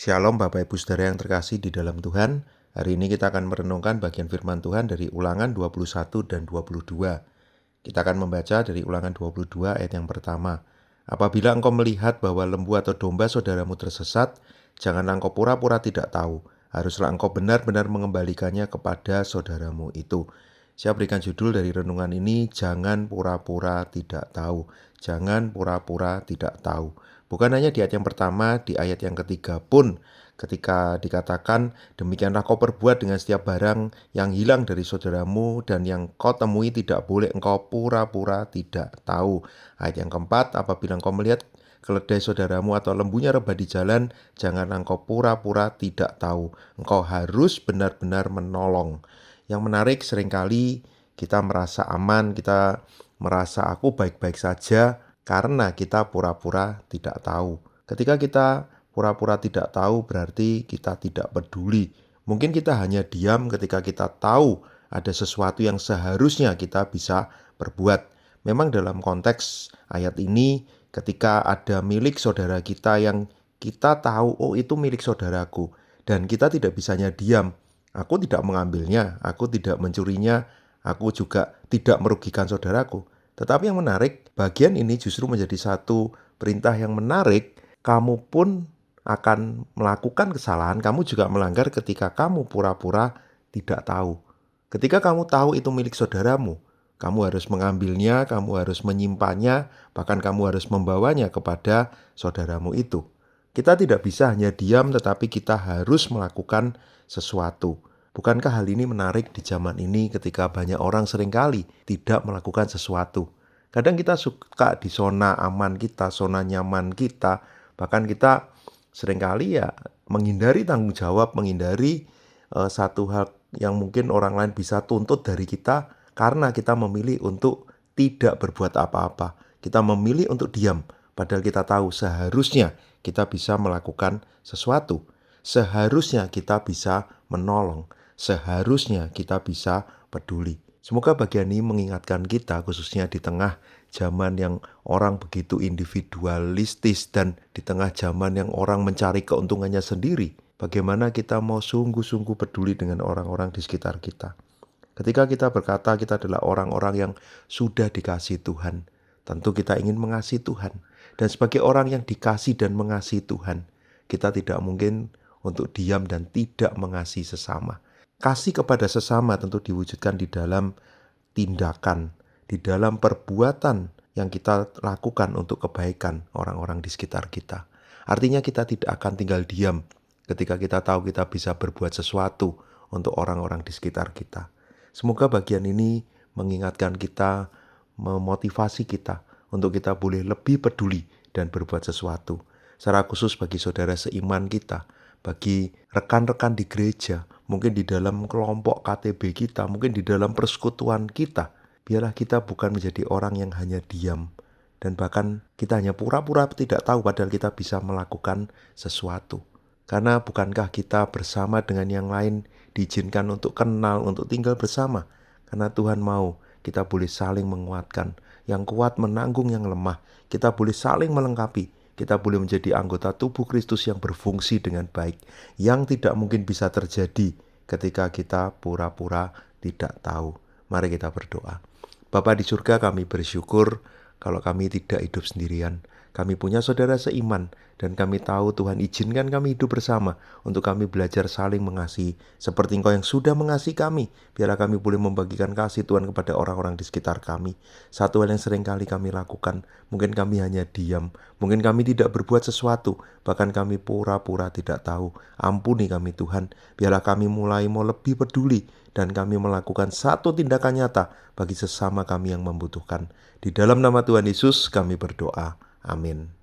Shalom Bapak Ibu Saudara yang terkasih di dalam Tuhan. Hari ini kita akan merenungkan bagian firman Tuhan dari Ulangan 21 dan 22. Kita akan membaca dari Ulangan 22 ayat yang pertama. Apabila engkau melihat bahwa lembu atau domba saudaramu tersesat, janganlah engkau pura-pura tidak tahu. Haruslah engkau benar-benar mengembalikannya kepada saudaramu itu. Saya berikan judul dari renungan ini, jangan pura-pura tidak tahu. Jangan pura-pura tidak tahu. Bukan hanya di ayat yang pertama, di ayat yang ketiga pun ketika dikatakan, demikianlah kau perbuat dengan setiap barang yang hilang dari saudaramu dan yang kau temui tidak boleh engkau pura-pura tidak tahu. Ayat yang keempat, apabila engkau melihat keledai saudaramu atau lembunya rebah di jalan, janganlah engkau pura-pura tidak tahu. Engkau harus benar-benar menolong. Yang menarik, seringkali kita merasa aman, kita merasa aku baik-baik saja karena kita pura-pura tidak tahu. Ketika kita pura-pura tidak tahu berarti kita tidak peduli. Mungkin kita hanya diam ketika kita tahu ada sesuatu yang seharusnya kita bisa perbuat. Memang dalam konteks ayat ini, ketika ada milik saudara kita yang kita tahu, oh itu milik saudaraku, dan kita tidak bisanya diam. Aku tidak mengambilnya, aku tidak mencurinya, aku juga tidak merugikan saudaraku. Tetapi yang menarik, bagian ini justru menjadi satu perintah yang menarik. Kamu pun akan melakukan kesalahan, kamu juga melanggar ketika kamu pura-pura tidak tahu. Ketika kamu tahu itu milik saudaramu, kamu harus mengambilnya, kamu harus menyimpannya, bahkan kamu harus membawanya kepada saudaramu itu. Kita tidak bisa hanya diam, tetapi kita harus melakukan sesuatu. Bukankah hal ini menarik di zaman ini ketika banyak orang seringkali tidak melakukan sesuatu? Kadang kita suka di zona aman kita, zona nyaman kita, bahkan kita seringkali menghindari tanggung jawab, menghindari satu hal yang mungkin orang lain bisa tuntut dari kita karena kita memilih untuk tidak berbuat apa-apa. Kita memilih untuk diam, padahal kita tahu seharusnya kita bisa melakukan sesuatu. Seharusnya kita bisa menolong. Seharusnya kita bisa peduli. Semoga bagian ini mengingatkan kita, khususnya di tengah zaman yang orang begitu individualistis dan di tengah zaman yang orang mencari keuntungannya sendiri. Bagaimana kita mau sungguh-sungguh peduli dengan orang-orang di sekitar kita. Ketika kita berkata kita adalah orang-orang yang sudah dikasihi Tuhan, tentu kita ingin mengasihi Tuhan. Dan sebagai orang yang dikasihi dan mengasihi Tuhan, kita tidak mungkin untuk diam dan tidak mengasihi sesama. Kasih kepada sesama tentu diwujudkan di dalam tindakan, di dalam perbuatan yang kita lakukan untuk kebaikan orang-orang di sekitar kita. Artinya kita tidak akan tinggal diam ketika kita tahu kita bisa berbuat sesuatu untuk orang-orang di sekitar kita. Semoga bagian ini mengingatkan kita, memotivasi kita untuk kita boleh lebih peduli dan berbuat sesuatu. Secara khusus bagi saudara seiman kita, bagi rekan-rekan di gereja, mungkin di dalam kelompok KTB kita, mungkin di dalam persekutuan kita. Biarlah kita bukan menjadi orang yang hanya diam. Dan bahkan kita hanya pura-pura tidak tahu padahal kita bisa melakukan sesuatu. Karena bukankah kita bersama dengan yang lain diizinkan untuk kenal, untuk tinggal bersama. Karena Tuhan mau kita boleh saling menguatkan. Yang kuat menanggung yang lemah. Kita boleh saling melengkapi. Kita boleh menjadi anggota tubuh Kristus yang berfungsi dengan baik. Yang tidak mungkin bisa terjadi ketika kita pura-pura tidak tahu. Mari kita berdoa. Bapa di surga, kami bersyukur kalau kami tidak hidup sendirian. Kami punya saudara seiman dan kami tahu Tuhan izinkan kami hidup bersama untuk kami belajar saling mengasihi. Seperti Engkau yang sudah mengasihi kami, biarlah kami boleh membagikan kasih Tuhan kepada orang-orang di sekitar kami. Satu hal yang sering kali kami lakukan, mungkin kami hanya diam, mungkin kami tidak berbuat sesuatu, bahkan kami pura-pura tidak tahu. Ampuni kami Tuhan, biarlah kami mulai mau lebih peduli dan kami melakukan satu tindakan nyata bagi sesama kami yang membutuhkan. Di dalam nama Tuhan Yesus kami berdoa. Amin.